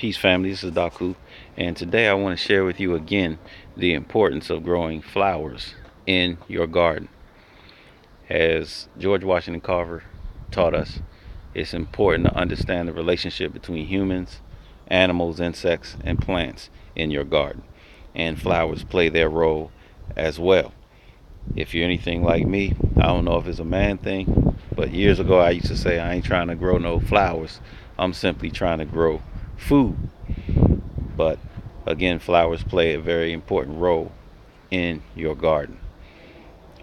Peace family, this is Daku, and today I want to share with you again the importance of growing flowers in your garden. As George Washington Carver taught us, it's important to understand the relationship between humans, animals, insects, and plants in your garden, and flowers play their role as well. If you're anything like me, I don't know if it's a man thing, but years ago I used to say I ain't trying to grow no flowers, I'm simply trying to grow food. But again, flowers play a very important role in your garden.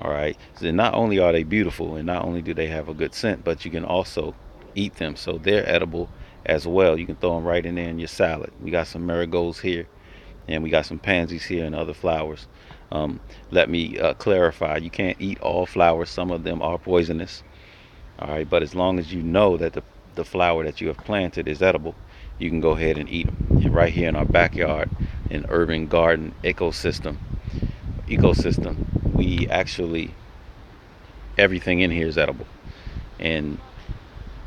All right. So not only are they beautiful and not only do they have a good scent, but you can also eat them. So they're edible as well. You can throw them right in there in your salad. We got some marigolds here and we got some pansies here and other flowers. Um, Let me clarify, you can't eat all flowers. Some of them are poisonous. All right. But as long as you know that the flower that you have planted is edible, you can go ahead and eat them. And right here in our backyard, in urban garden ecosystem, we actually, everything in here is edible. And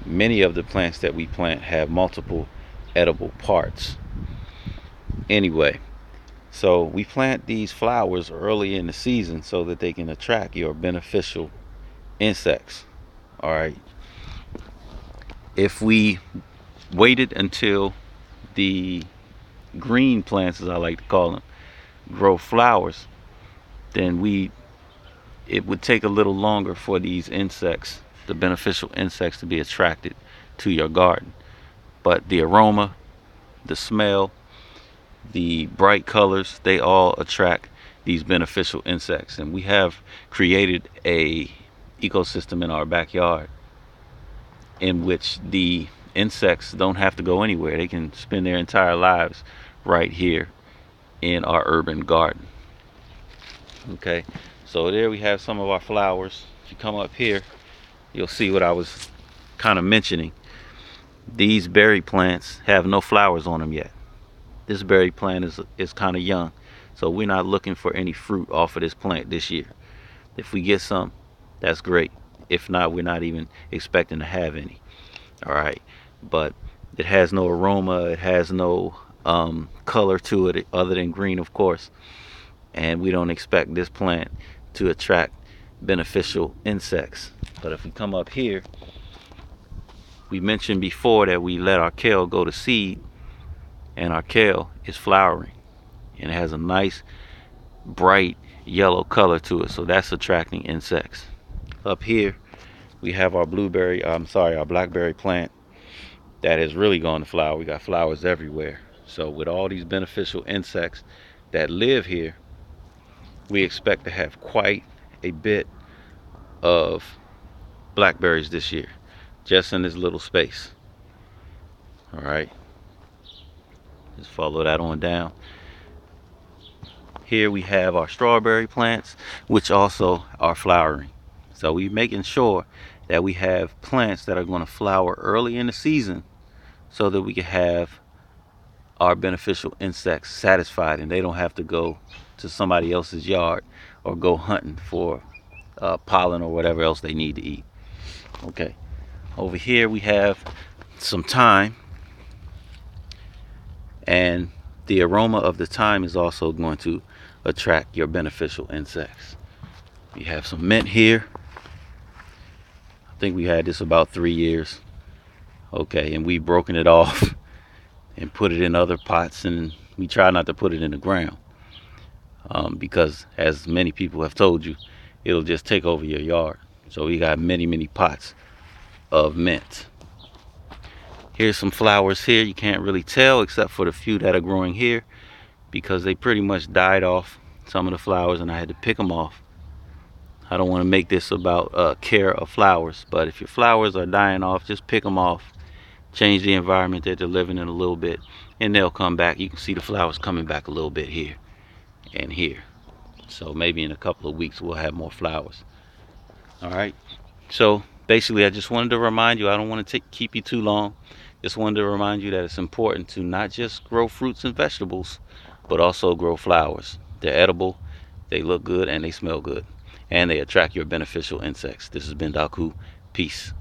many of the plants that we plant have multiple edible parts. Anyway, so we plant these flowers early in the season so that they can attract your beneficial insects. All right. If we waited until the green plants, as I like to call them, grow flowers, then it would take a little longer for these insects, the beneficial insects, to be attracted to your garden. But the aroma, the smell, the bright colors, they all attract these beneficial insects. And we have created a ecosystem in our backyard in which the insects don't have to go anywhere. They can spend their entire lives right here in our urban garden. Okay, so there we have some of our flowers. If you come up here, you'll see what I was kind of mentioning. These berry plants have no flowers on them yet. This berry plant is kind of young, so we're not looking for any fruit off of this plant this year. If we get some, that's great. If not, we're not even expecting to have any. All right, but it has no aroma, it has no color to it other than green, of course, and we don't expect this plant to attract beneficial insects. But if we come up here, we mentioned before that we let our kale go to seed, and our kale is flowering and it has a nice bright yellow color to it, so that's attracting insects. Up here we have our our blackberry plant that has really gone to flower. We got flowers everywhere. So with all these beneficial insects that live here, we expect to have quite a bit of blackberries this year, just in this little space. All right, just follow that on down. Here we have our strawberry plants, which also are flowering. So we're making sure that we have plants that are going to flower early in the season so that we can have our beneficial insects satisfied and they don't have to go to somebody else's yard or go hunting for pollen or whatever else they need to eat. Okay, over here we have some thyme, and the aroma of the thyme is also going to attract your beneficial insects. We have some mint here. I think we had this about 3 years. Okay, and we've broken it off and put it in other pots, and we try not to put it in the ground because, as many people have told you, it'll just take over your yard. So we got many pots of mint. Here's some flowers here. You can't really tell except for the few that are growing here because they pretty much died off, some of the flowers, and I had to pick them off. I don't want to make this about care of flowers, but if your flowers are dying off, just pick them off. Change the environment that they're living in a little bit, and they'll come back. You can see the flowers coming back a little bit here and here. So maybe in a couple of weeks we'll have more flowers. All right. So basically, I just wanted to remind you, I don't want to keep you too long. Just wanted to remind you that it's important to not just grow fruits and vegetables, but also grow flowers. They're edible, they look good, and they smell good, and they attract your beneficial insects. This has been Daku. Peace.